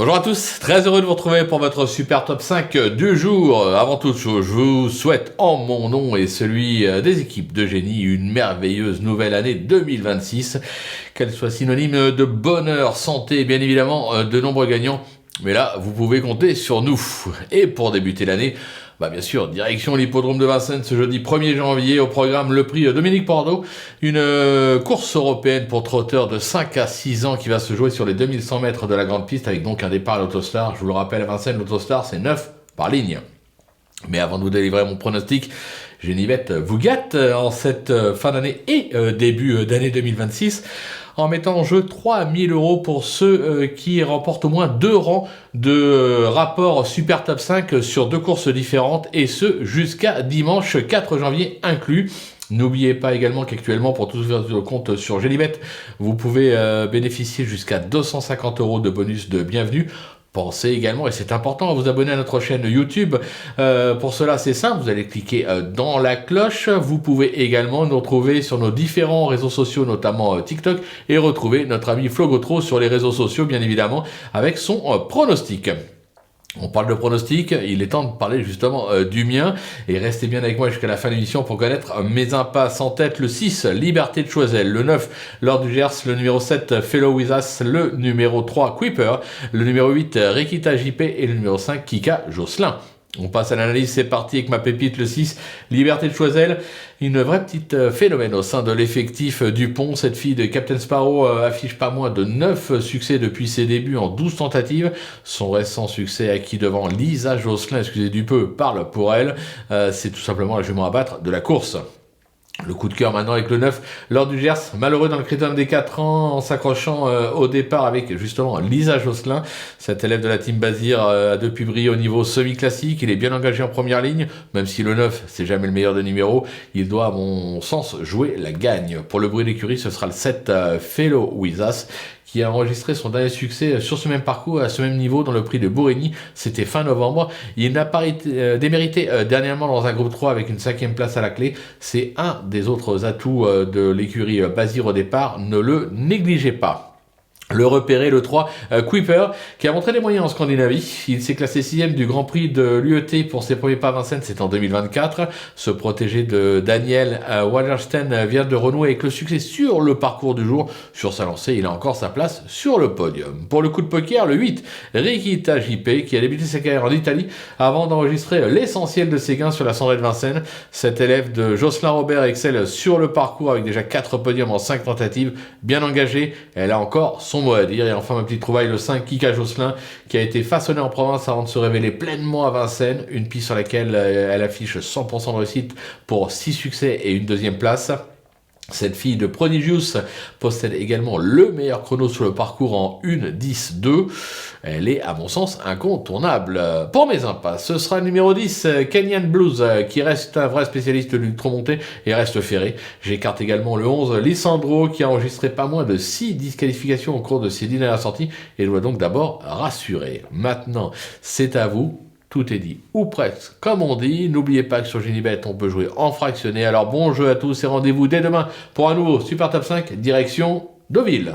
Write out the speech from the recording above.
Bonjour à tous, très heureux de vous retrouver pour votre super top 5 du jour. Avant toute chose, je vous souhaite en mon nom et celui des équipes de génie une merveilleuse nouvelle année 2026. Qu'elle soit synonyme de bonheur, santé et bien évidemment de nombreux gagnants. Mais là, vous pouvez compter sur nous. Et pour débuter l'année, bien sûr, direction l'hippodrome de Vincennes ce jeudi 1er janvier. Au programme, le prix Dominique Bordeaux, une course européenne pour trotteurs de 5 à 6 ans qui va se jouer sur les 2100 mètres de la grande piste avec donc un départ à l'Autostar. Je vous le rappelle, à Vincennes, l'Autostar, c'est 9 par ligne. Mais avant de vous délivrer mon pronostic, Génivette vous gâte en cette fin d'année et début d'année 2026 en mettant en jeu 3000 € pour ceux qui remportent au moins 2 rangs de rapport Super Top 5 sur 2 courses différentes et ce jusqu'à dimanche 4 janvier inclus. N'oubliez pas également qu'actuellement, pour tous vos comptes sur Génivette, vous pouvez bénéficier jusqu'à 250 € de bonus de bienvenue. Pensez également, et c'est important, à vous abonner à notre chaîne YouTube. Pour cela, c'est simple, vous allez cliquer dans la cloche. Vous pouvez également nous retrouver sur nos différents réseaux sociaux, notamment TikTok, et retrouver notre ami Flo Gautreau sur les réseaux sociaux, bien évidemment, avec son pronostic. On parle de pronostic, il est temps de parler justement du mien, et restez bien avec moi jusqu'à la fin de l'émission pour connaître mes impasses en tête. Le 6, Liberté de Choiseul, le 9, Lord du Gers, le numéro 7, Fellow With Us, le numéro 3, Kuiper, le numéro 8, Rikita JP et le numéro 5, Kika Jocelyn. On passe à l'analyse, c'est parti avec ma pépite, le 6, Liberté de Choiseul, une vraie petite phénomène au sein de l'effectif Dupont. Cette fille de Captain Sparrow affiche pas moins de 9 succès depuis ses débuts en 12 tentatives. Son récent succès acquis devant Lisa Jocelyn, excusez du peu, parle pour elle. C'est tout simplement la jument à battre de la course. Le coup de cœur maintenant avec le 9, Lord du Gers, malheureux dans le critérium des 4 ans en s'accrochant au départ avec justement Lisa Jocelyn. Cet élève de la team Bazir a depuis brillé au niveau semi-classique, il est bien engagé en première ligne, même si le 9 c'est jamais le meilleur des numéros, il doit à mon sens jouer la gagne. Pour le bruit d'écurie, ce sera le 7 Fellow With Us, qui a enregistré son dernier succès sur ce même parcours, à ce même niveau, dans le prix de Bourigny. C'était fin novembre. Il n'a pas démérité dernièrement dans un groupe 3 avec une 5e place à la clé. C'est un des autres atouts de l'écurie Bazir au départ. Ne le négligez pas. Le repéré, le 3, Kuiper, qui a montré des moyens en Scandinavie. Il s'est classé 6e du Grand Prix de l'UET pour ses premiers pas à Vincennes, c'est en 2024. Ce protégé de Daniel Wallerstein vient de renouer avec le succès sur le parcours du jour. Sur sa lancée, il a encore sa place sur le podium. Pour le coup de poker, le 8, Rikita JP, qui a débuté sa carrière en Italie avant d'enregistrer l'essentiel de ses gains sur la cendrée de Vincennes. Cet élève de Jocelyn Robert excelle sur le parcours avec déjà 4 podiums en 5 tentatives. Bien engagé, elle a encore son mot à dire. Et enfin ma petite trouvaille, le 5, Kika Jocelyn, qui a été façonné en province avant de se révéler pleinement à Vincennes, une piste sur laquelle elle affiche 100% de réussite pour 6 succès et une 2e place. Cette fille de Prodigious possède également le meilleur chrono sur le parcours en 1:10:2. Elle est, à mon sens, incontournable. Pour mes impasses, ce sera le numéro 10, Kenyan Blues, qui reste un vrai spécialiste de l'ultramontée et reste ferré. J'écarte également le 11, Lissandro, qui a enregistré pas moins de 6 disqualifications au cours de ses 10 dernières sorties et doit donc d'abord rassurer. Maintenant, c'est à vous. Tout est dit, ou presque, comme on dit. N'oubliez pas que sur Génibet, on peut jouer en fractionné. Alors bon jeu à tous et rendez-vous dès demain pour un nouveau Super Top 5, direction Deauville.